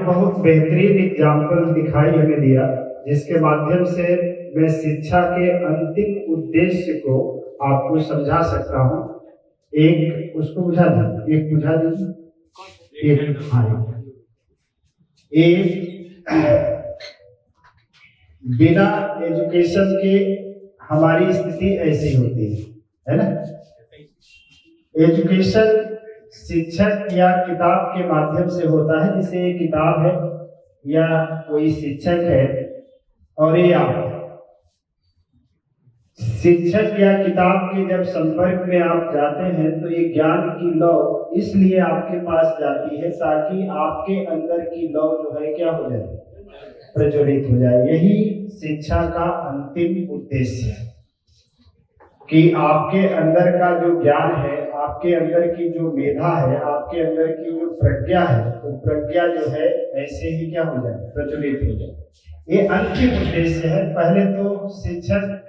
बहुत बेहतरीन एग्जाम्पल दिखाई हमें दिया, जिसके माध्यम से मैं शिक्षा के अंतिम उद्देश्य को आपको समझा सकता हूँ। एक उसको बुझा दीजिए, एक बुझा दीजिए, एक हाँ, एक बिना एजुकेशन के हमारी स्थिति ऐसी होती है ना। एजुकेशन शिक्षक या किताब के माध्यम से होता है, जैसे ये किताब है या कोई शिक्षक है और ये आप है। शिक्षक या किताब के जब संपर्क में आप जाते हैं तो ये ज्ञान की लौ इसलिए आपके पास जाती है ताकि आपके अंदर की लौ जो है क्या हो जाए, प्रज्वलित हो जाए। यही शिक्षा का अंतिम उद्देश्य है कि आपके अंदर का जो ज्ञान है, आपके अंदर की जो मेधा है, आपके अंदर की जो प्रज्ञा है, वो प्रज्ञा जो है ऐसे ही क्या हो जाए, प्रज्वलित हो जाए। ये अंतिम उद्देश्य है। पहले तो शिक्षक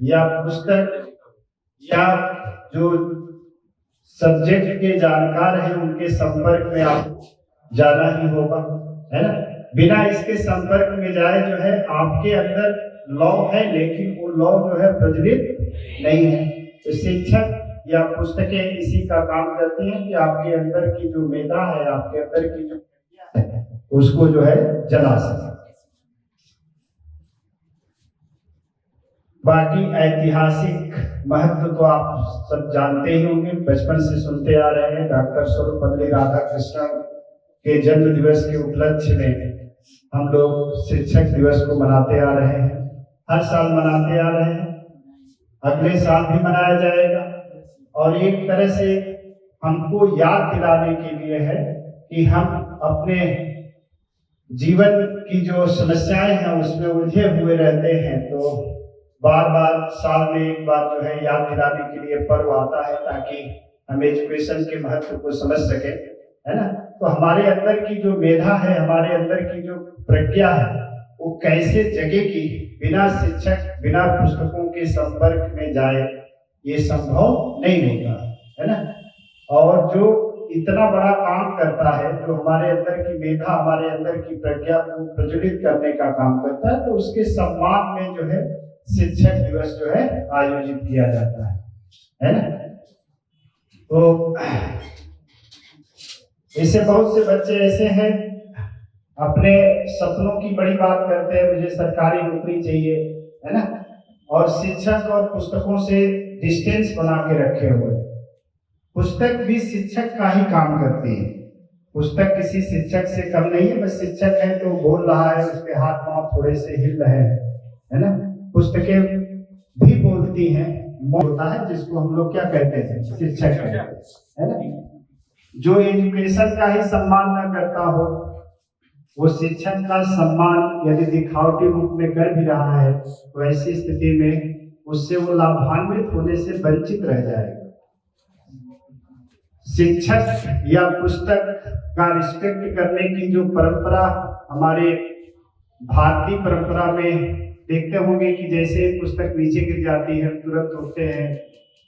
या पुस्तक या जो सब्जेक्ट के जानकार हैं उनके संपर्क में आप जाना ही होगा, है ना। बिना इसके संपर्क में जाए जो है आपके अंदर लौ है, लेकिन वो लौ जो है प्रज्वलित नहीं है। तो शिक्षक या पुस्तकें इसी का काम करती हैं कि आपके अंदर की जो मेधा है, आपके अंदर की जो प्रज्ञा है, उसको जो है जला सके। बाकी ऐतिहासिक महत्व तो आप सब जानते ही होंगे, बचपन से सुनते आ रहे हैं। डॉक्टर सर्वपल्ली राधाकृष्णन के जन्म दिवस के उपलक्ष्य में हम लोग शिक्षक दिवस को मनाते आ रहे हैं, हर साल मनाते आ रहे हैं, अगले साल भी मनाया जाएगा। और एक तरह से हमको याद दिलाने के लिए है कि हम अपने जीवन की जो समस्याएं हैं उसमें उलझे हुए रहते हैं, तो बार बार साल में एक बार जो है याद दिलाने के लिए पर्व आता है ताकि हम एजुकेशन के महत्व को समझ सके, है ना। तो हमारे अंदर की जो मेधा है, हमारे अंदर की जो प्रज्ञा है, वो कैसे जगेगी बिना शिक्षक, बिना पुस्तकों के संपर्क में जाए, ये संभव नहीं होता है ना। और जो इतना बड़ा काम करता है, जो हमारे अंदर की मेधा, हमारे अंदर की प्रज्ञा को प्रज्वलित करने का काम करता है, तो उसके सम्मान में जो है शिक्षक दिवस जो है आयोजित किया जाता है ना। तो ऐसे बहुत से बच्चे ऐसे हैं अपने सपनों की बड़ी बात करते हैं, मुझे सरकारी नौकरी चाहिए, है ना। और शिक्षक और पुस्तकों से डिस्टेंस बना के रखे हुए। पुस्तक भी शिक्षक का ही काम करती है, पुस्तक किसी शिक्षक से कम नहीं है। बस शिक्षक है तो बोल रहा है, उसके हाथ पांव थोड़े से हिल रहे हैं, है ना। पुस्तकें भी बोलती हैं, होता है जिसको हम लोग क्या कहते हैं, शिक्षक कहते हैं, है ना। जो एजुकेशन का ही सम्मान न करता हो, वो शिक्षक का सम्मान यदि दिखावटी रूप में कर भी रहा है, तो ऐसी स्थिति में उससे वो लाभान्वित होने से वंचित रह जाएगा। शिक्षक या पुस्तक का रिस्पेक्ट करने की जो परंपरा हमारे भारतीय परंपरा में देखते होंगे कि जैसे पुस्तक नीचे गिर जाती है, तुरंत उठते हैं,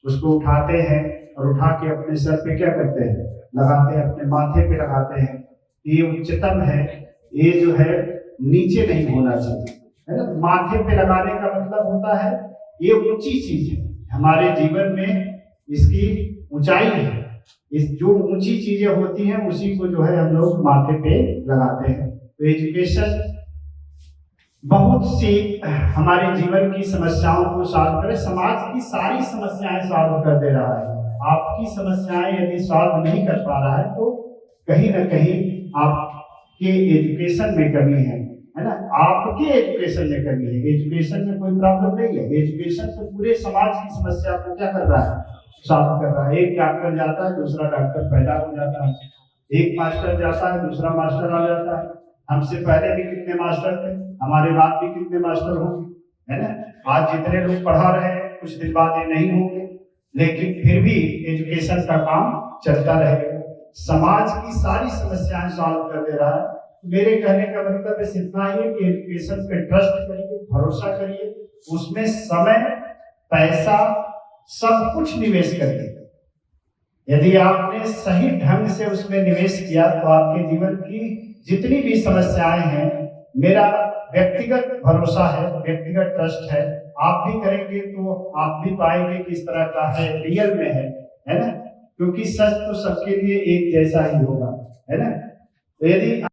उसको उठाते हैं और उठा के अपने सर पे क्या करते हैं, लगाते हैं, अपने माथे पे लगाते हैं। ये उच्चतम है, ये जो है नीचे नहीं होना चाहिए, है ना। माथे पे लगाने का मतलब होता है ये ऊंची चीज है हमारे जीवन में, इसकी ऊंचाई है। इस जो ऊंची चीजें होती हैं उसी को जो है हम लोग माथे पे लगाते हैं। तो एजुकेशन बहुत सी हमारे जीवन की समस्याओं को सॉल्व करे, समाज की सारी समस्याएं सॉल्व कर दे रहा है। आपकी समस्याएं यदि सॉल्व नहीं कर पा रहा है तो कहीं ना कहीं आपके एजुकेशन में कमी है ना। आपके एजुकेशन में कमी है, एजुकेशन में कोई प्रॉब्लम नहीं है। एजुकेशन तो पूरे समाज की समस्या को क्या कर रहा है, सॉल्व कर रहा है। एक डॉक्टर जाता है, दूसरा डॉक्टर पैदा हो जाता है। एक मास्टर जाता है, दूसरा मास्टर आ जाता है। हमसे पहले भी कितने मास्टर थे, हमारे बाद भी कितने मास्टर होंगे, है ना। आज जितने लोग पढ़ा रहे हैं, कुछ दिन बाद ये नहीं होंगे, लेकिन फिर भी एजुकेशन का काम चलता रहेगा। समाज की सारी समस्याएं सॉल्व कर दे रहा है। मेरे कहने का मतलब बस इतना ही है कि एजुकेशन पे ट्रस्ट करिए, भरोसा करिए, उसमें समय, पैसा, सब कुछ निवेश करिए। यदि आपने सही ढंग से उसमें निवेश किया तो आपके जीवन की जितनी भी समस्याएं हैं, मेरा व्यक्तिगत भरोसा है, व्यक्तिगत ट्रस्ट है, आप भी करेंगे तो आप भी पाएंगे कि इस तरह का है, रियल में है ना? क्योंकि सच तो सबके लिए एक जैसा ही होगा, है ना? तो यदि